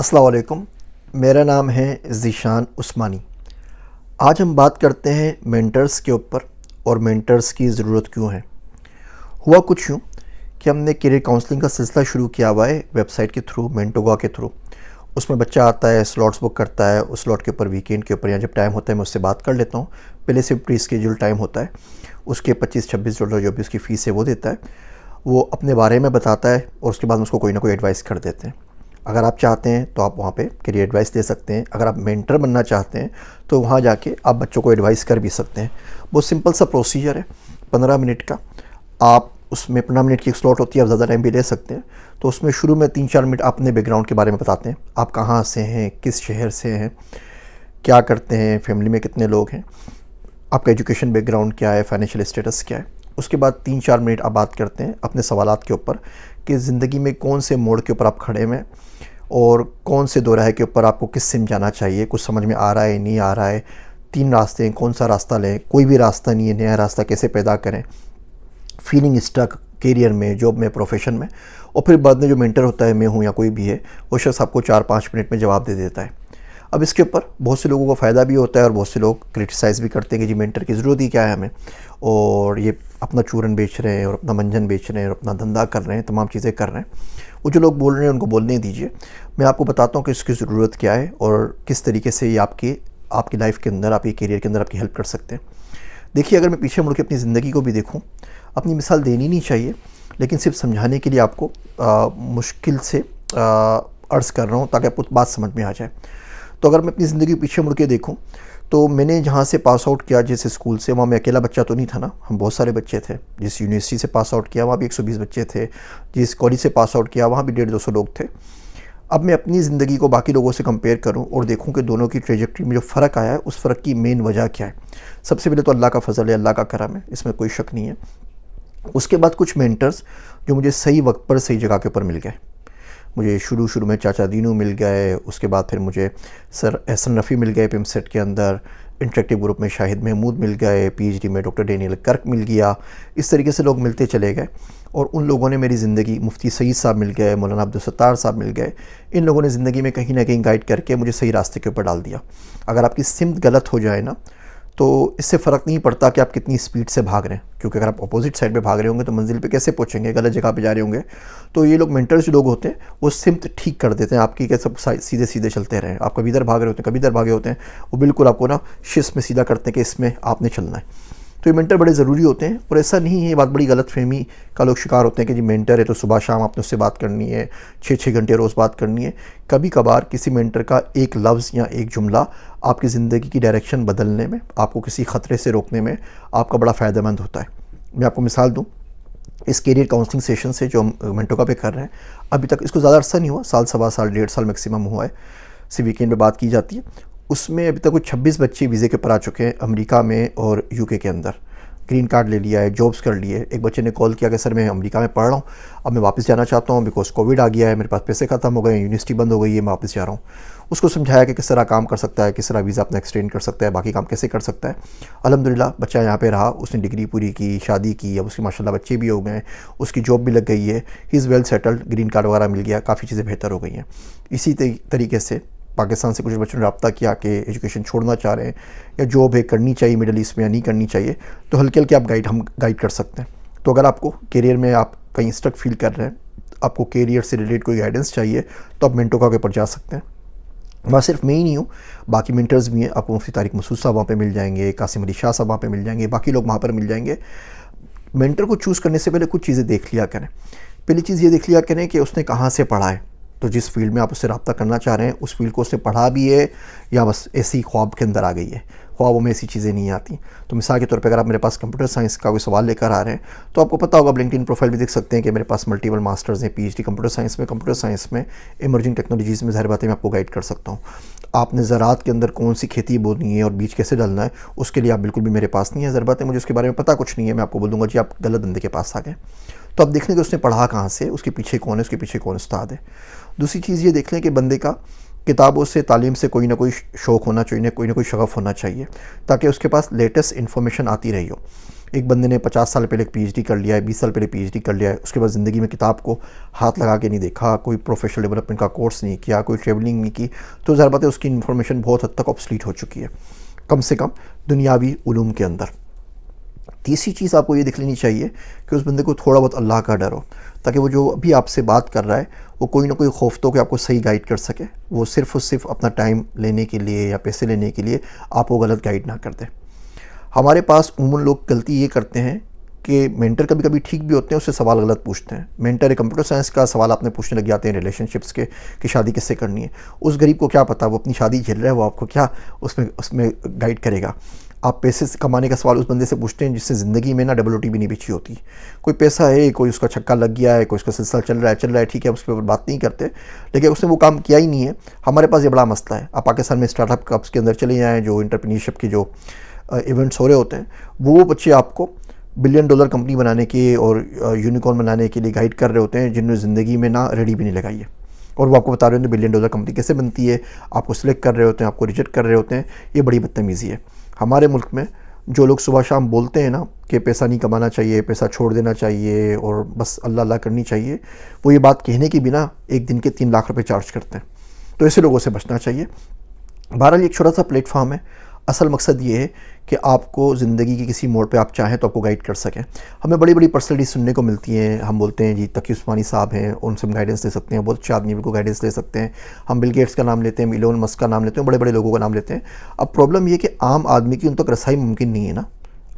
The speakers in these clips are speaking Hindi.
अस्सलाम वालेकुम। मेरा नाम है ज़ीशान उस्मानी। आज हम बात करते हैं मेंटर्स के ऊपर और मेंटर्स की ज़रूरत क्यों है। हुआ कुछ यूँ कि हमने करियर काउंसलिंग का सिलसिला शुरू किया हुआ है वेबसाइट के थ्रू, मेंटोगा के थ्रू। उसमें बच्चा आता है, स्लॉट्स बुक करता है, उस स्लॉट के ऊपर वीकेंड के ऊपर या जब टाइम होता है मैं उससे बात कर लेता हूँ। पहले से प्री स्केड्यूल टाइम होता है, उसके $25-26 जो भी उसकी फ़ीस है वो देता है। वो अपने बारे में बताता है और उसके बाद हम उसको कोई ना कोई एडवाइस कर देते हैं। अगर आप चाहते हैं तो आप वहाँ पे करियर एडवाइस दे सकते हैं। अगर आप मेंटर बनना चाहते हैं तो वहाँ जाके आप बच्चों को एडवाइस कर भी सकते हैं। बहुत सिंपल सा प्रोसीजर है, 15 मिनट का। आप उसमें 15 मिनट की एक स्लॉट होती है, आप ज़्यादा टाइम भी ले सकते हैं। तो उसमें शुरू में 3-4 मिनट अपने बैकग्राउंड के बारे में बताते हैं। आप कहाँ से हैं, किस शहर से हैं, क्या करते हैं, फैमिली में कितने लोग हैं, आपका एजुकेशन बैकग्राउंड क्या है, फाइनेंशियल स्टेटस क्या है। उसके बाद 3-4 मिनट आप बात करते हैं अपने सवालात के ऊपर कि ज़िंदगी में कौन से मोड़ के ऊपर आप खड़े हैं और कौन से दोराहे के ऊपर आपको किस सिम जाना चाहिए, कुछ समझ में आ रहा है नहीं आ रहा है, 3 रास्ते हैं, कौन सा रास्ता लें, कोई भी रास्ता नहीं है, नया रास्ता कैसे पैदा करें, फीलिंग स्टक करियर में, जॉब में, प्रोफेशन में। और फिर बाद में जो मेंटर होता है, मैं हूँ या कोई भी है, वो शख्स आपको 4-5 मिनट में जवाब दे देता है। अब इसके ऊपर बहुत से लोगों को फ़ायदा भी होता है और बहुत से लोग क्रिटिसाइज़ भी करते हैं कि जी मेंटर की ज़रूरत ही क्या है हमें, और ये अपना चूरन बेच रहे हैं और अपना मंजन बेच रहे हैं और अपना धंधा कर रहे हैं, तमाम चीज़ें कर रहे हैं। वो जो लोग बोल रहे हैं उनको बोलने दीजिए। मैं आपको बताता हूँ कि इसकी ज़रूरत क्या है और किस तरीके से ये आपकी लाइफ के अंदर, आपके करियर के अंदर आपकी हेल्प कर सकते हैं। देखिए, अगर मैं पीछे मुड़ के अपनी ज़िंदगी को भी देखूँ, अपनी मिसाल देनी नहीं चाहिए, लेकिन सिर्फ समझाने के लिए आपको मुश्किल से अर्ज़ कर रहा हूँ ताकि आपको बात समझ में आ जाए। तो अगर मैं अपनी ज़िंदगी पीछे मुड़ के देखूँ तो मैंने जहाँ से पास आउट किया, जिस स्कूल से, वहाँ मैं अकेला बच्चा तो नहीं था ना, हम बहुत सारे बच्चे थे। जिस यूनिवर्सिटी से पास आउट किया वहाँ भी 120 बच्चे थे, जिस कॉलेज से पास आउट किया वहाँ भी 150-200 लोग थे। अब मैं अपनी ज़िंदगी को बाकी लोगों से कंपेयर करूं और देखूं कि दोनों की ट्रेजेक्ट्री में जो फ़र्क आया है, उस फ़र्क की मेन वजह क्या है। सबसे पहले तो अल्लाह का फ़ज़ल है, अल्लाह का करम है, इसमें कोई शक नहीं है। उसके बाद कुछ मेंटर्स जो मुझे सही वक्त पर सही जगह के ऊपर मिल गए। मुझे शुरू में चाचा दीनू मिल गए, उसके बाद फिर मुझे सर एहसन रफ़ी मिल गए पिमसेट के अंदर, इंटरेक्टिव ग्रुप में शाहिद महमूद मिल गए, पीएचडी में डॉक्टर डेनियल कर्क मिल गया। इस तरीके से लोग मिलते चले गए और उन लोगों ने मेरी ज़िंदगी, मुफ्ती सईद साहब मिल गए, मौलाना अब्दुल सत्तार साहब मिल गए, इन लोगों ने ज़िंदगी में कहीं ना कहीं गाइड करके मुझे सही रास्ते के ऊपर डाल दिया। अगर आपकी सिमत गलत हो जाए ना, तो इससे फ़र्क नहीं पड़ता कि आप कितनी स्पीड से भाग रहे हैं, क्योंकि अगर आप अपोजिट साइड पे भाग रहे होंगे तो मंजिल पे कैसे पहुंचेंगे, गलत जगह पे जा रहे होंगे। तो ये लोग मेंटर्स जो लोग होते हैं वो सिमत ठीक कर देते हैं आपकी, कि सब सीधे सीधे चलते रहें। आप कभी इधर भाग रहे होते हैं, कभी इधर भागे होते हैं, वो बिल्कुल आपको ना शिस्त में सीधा करते हैं कि इसमें आपने चलना है। तो ये मेंटर बड़े ज़रूरी होते हैं। और ऐसा नहीं है, ये बात बड़ी गलतफहमी का लोग शिकार होते हैं कि जी मेंटर है तो सुबह शाम आपने उससे बात करनी है, 6-6 घंटे रोज़ बात करनी है। कभी कभार किसी मेंटर का एक लफ्ज़ या एक जुमला आपकी ज़िंदगी की डायरेक्शन बदलने में, आपको किसी ख़तरे से रोकने में आपका बड़ा फ़ायदेमंद होता है। मैं आपको मिसाल दूँ, इस करियर काउंसलिंग सेशन से जो हम मेंटोका पे कर रहे हैं, अभी तक इसको ज़्यादा अर्सा नहीं हुआ, साल, सवा साल, 1.5 साल मैक्सिमम हुआ है। सिर्फ वीकेंड पे बात की जाती है। उसमें अभी तक कुछ 26 बच्चे वीज़े के ऊपर आ चुके हैं, अमेरिका में और यूके के अंदर। ग्रीन कार्ड ले लिया है, जॉब्स कर लिए। एक बच्चे ने कॉल किया कि सर मैं अमेरिका में पढ़ रहा हूँ, अब मैं वापस जाना चाहता हूँ बिकॉज कोविड आ गया है, मेरे पास पैसे ख़त्म हो गए, यूनिवर्सिटी बंद हो गई है, मैं वापस जा रहा हूँ। उसको समझाया कि किस तरह काम कर सकता है, किस तरह वीज़ा अपना एक्सटेंड कर सकता है, बाकी काम कैसे कर सकता है। अल्हम्दुलिल्लाह बच्चा यहाँ पे रहा, उसने डिग्री पूरी की, शादी की, अब उसके माशाल्लाह बच्चे भी हो गए, उसकी जॉब भी लग गई है, he is well settled, green card वगैरह मिल गया, काफ़ी चीज़ें बेहतर हो गई हैं। इसी तरीके से पाकिस्तान से कुछ बच्चों ने रब्ता किया कि एजुकेशन छोड़ना चाह रहे हैं या जॉब है करनी चाहिए मिडल ईस्ट में या नहीं करनी चाहिए, तो हल्के हल्के हम गाइड कर सकते हैं। तो अगर आपको करियर में आप कहीं स्टक फील कर रहे हैं, आपको करियर से रिलेटेड कोई गाइडेंस चाहिए, तो आप मेंटोका के ऊपर जा सकते हैं। वहाँ सिर्फ मैं ही नहीं हूँ, बाकी मेंटर्स भी हैं। आपको मुफ्ती तारिक मसूद साहब वहाँ पे मिल जाएंगे, कासिम अली शाह साहब वहाँ पे मिल जाएंगे, बाकी लोग वहाँ पर मिल जाएंगे। मेंटर को चूज़ करने से पहले कुछ चीज़ें देख लिया करें। पहली चीज़ ये देख लिया करें कि उसने कहाँ से पढ़ा है। तो जिस फील्ड में आप उससे रब्ता करना चाह रहे हैं, उस फील्ड को उसने पढ़ा भी है या बस ऐसी ख्वाब के अंदर आ गई है। ख्वाबों में ऐसी चीज़ें नहीं आती। तो मिसाल के तौर पे अगर आप मेरे पास कंप्यूटर साइंस का कोई सवाल लेकर आ रहे हैं, तो आपको पता होगा, लिंक्डइन प्रोफाइल भी देख सकते हैं कि मेरे पास मल्टीपल मास्टर्स हैं, पीएचडी कंप्यूटर साइंस में, इमर्जिंग टेक्नोलॉजीज़ में। ज़ाहिर बात है मैं आपको गाइड कर सकता हूँ। आपने ज़राअत के अंदर कौन सी खेती बोनी है और बीज कैसे डालना है, उसके लिए आप बिल्कुल भी मेरे पास नहीं है। ज़ाहिर बात है मुझे उसके बारे में पता कुछ नहीं है, मैं आपको बोल दूँगा जी आप गलत बंदे के पास आ गए। तो आप देख लें कि उसने पढ़ा कहाँ से, उसके पीछे कौन है, उसके पीछे कौन उस्ताद है। दूसरी चीज़ ये देख लें कि बंदे का किताबों से, तालीम से कोई ना कोई शौक़ होना चाहिए, कोई ना कोई शगफ़ होना चाहिए, ताकि उसके पास लेटेस्ट इन्फॉर्मेशन आती रही हो। एक बंदे ने 50 साल पहले एक पीएचडी कर लिया है, 20 साल पहले पीएचडी कर लिया है, उसके बाद ज़िंदगी में किताब को हाथ लगा के नहीं देखा, कोई प्रोफेशनल डेवलपमेंट का कोर्स नहीं किया, कोई ट्रेवलिंग नहीं की, तो ज़ाहिर बात है उसकी इन्फॉर्मेशन बहुत हद तक ऑब्सलीट हो चुकी है, कम से कम दुनियावी उलूम के अंदर। तीसरी चीज़ आपको ये देख लेनी चाहिए कि उस बंदे को थोड़ा बहुत अल्लाह का डर हो, ताकि वो जो अभी आपसे बात कर रहा है वो कोई ना कोई खौफ तो कि आपको सही गाइड कर सके, वो सिर्फ़ और सिर्फ अपना टाइम लेने के लिए या पैसे लेने के लिए आपको गलत गाइड ना कर दे। हमारे पास उमूमन लोग गलती ये करते हैं कि मेंटर कभी कभी ठीक भी होते हैं, उससे सवाल गलत पूछते हैं। मेंटर एक कंप्यूटर साइंस का सवाल आपने पूछने लग जाते हैं रिलेशनशिप्स के, कि शादी किससे करनी है। उस गरीब को क्या पता, वो अपनी शादी झेल रहा है, वो आपको क्या उसमें गाइड करेगा। आप पैसे कमाने का सवाल उस बंदे से पूछते हैं जिससे ज़िंदगी में ना डबल रोटी भी नहीं बिछी होती। कोई पैसा है, कोई उसका छक्का लग गया है, कोई उसका सिलसिला चल रहा है, ठीक है, उसके ऊपर बात नहीं करते, लेकिन उसने वो काम किया ही नहीं है। हमारे पास ये बड़ा मसला है। आप पाकिस्तान में स्टार्टअप कप्स के अंदर चले जाएँ, जो एंटरप्रेन्योरशिप के जो इवेंट्स हो रहे होते हैं, वो बच्चे आपको $1 बिलियन कंपनी बनाने के और यूनिकॉर्न बनाने के लिए गाइड कर रहे होते हैं, जिन्होंने ज़िंदगी में ना रेडी भी नहीं लगाई है, और वो आपको बता रहे होते हैं $1 बिलियन कंपनी कैसे बनती है, आपको सिलेक्ट कर रहे होते हैं, आपको रिजेक्ट कर रहे होते हैं। ये बड़ी बदतमीज़ी है। हमारे मुल्क में जो लोग सुबह शाम बोलते हैं ना कि पैसा नहीं कमाना चाहिए, पैसा छोड़ देना चाहिए और बस अल्लाह अल्लाह करनी चाहिए, वो ये बात कहने की बिना एक दिन के 3 लाख रुपए चार्ज करते हैं। तो ऐसे लोगों से बचना चाहिए। बहरहाल एक छोटा सा प्लेटफॉर्म है। असल मकसद ये है कि आपको ज़िंदगी के किसी मोड़ पे आप चाहें तो आपको गाइड कर सकें। हमें बड़ी बड़ी पर्सनैलिटी सुनने को मिलती हैं, हम बोलते हैं जी तकी उस्मानी साहब हैं, उनसे हम गाइडेंस ले सकते हैं, बहुत अच्छे आदमी को गाइडेंस ले सकते हैं। हम बिल गेट्स का नाम लेते हैं, इलोन मस्क का नाम लेते हैं, बड़े बड़े लोगों का नाम लेते हैं। अब प्रॉब्लम ये कि आम आदमी की उन तक रसाई मुमकिन नहीं है ना।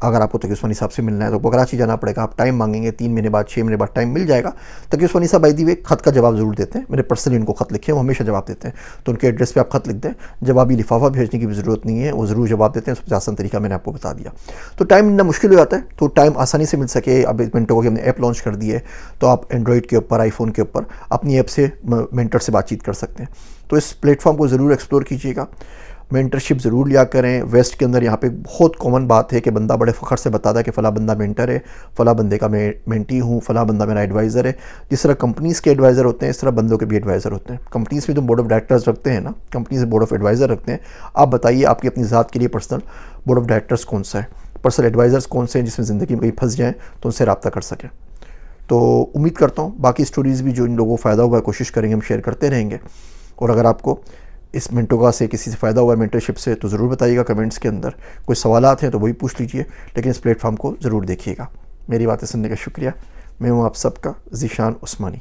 अगर आपको तकी उस्मानी साहब से मिलना है तो आपको कराची जाना पड़ेगा, आप टाइम मांगेंगे, 3 महीने बाद 6 महीने बाद टाइम मिल जाएगा। तकी उस्मानी साहब बाय द वे ख़त का जवाब ज़रूर देते हैं, मैंने पर्सनली उनको ख़त लिखे हैं, वो हमेशा जवाब देते हैं। तो उनके एड्रेस पे आप ख़त लिख दें, जवाबी लिफाफा भेजने की भी ज़रूरत नहीं है, वो ज़रूर जवाब देते हैं। सबसे आसान तरीका मैंने आपको बता दिया। तो टाइम मिलना मुश्किल हो जाता है, तो टाइम आसानी से मिल सके। अब मिनटों की हमने ऐप लॉन्च कर दी है, तो आप एंड्रॉइड के ऊपर, आईफोन के ऊपर अपनी ऐप से मेंटर से बातचीत कर सकते हैं। तो इस प्लेटफॉर्म को ज़रूर एक्सप्लोर कीजिएगा, मेंटरशिप ज़रूर लिया करें। वेस्ट के अंदर यहाँ पे बहुत कॉमन बात है कि बंदा बड़े फ़ख्र से बताता है कि फ़ला बंदा मेंटर है, फ़ला बंदे का मैं मेंटी हूँ, फ़ला बंदा मेरा एडवाइज़र है। जिस तरह कंपनीज़ के एडवाइज़र होते हैं, इस तरह बंदों के भी एडवाइज़र होते हैं। कंपनीज़ में तो बोर्ड ऑफ डायरेक्टर्स रखते हैं ना, कंपनीज़ में बोर्ड ऑफ एडवाइज़र रखते हैं। आप बताइए आपकी अपनी ज़ात के लिए पर्सनल बोर्ड ऑफ डायरेक्टर्स कौन सा है, पर्सनल एडवाइज़र्स कौन से हैं, जिसमें ज़िंदगी में कहीं फंस जाएँ तो उनसे रब्ता कर सकें। तो उम्मीद करता हूँ बाकी स्टोरीज़ भी जो इन लोगों को फ़ायदा हुआ है, कोशिश करेंगे हम शेयर करते रहेंगे। और अगर आपको इस मेंटोगा से किसी से फ़ायदा हुआ है, मेंटरशिप से, तो ज़रूर बताइएगा कमेंट्स के अंदर। कोई सवालात हैं तो वही पूछ लीजिए, लेकिन इस प्लेटफॉर्म को ज़रूर देखिएगा। मेरी बातें सुनने का शुक्रिया। मैं हूँ आप सबका ज़ीशान उस्मानी।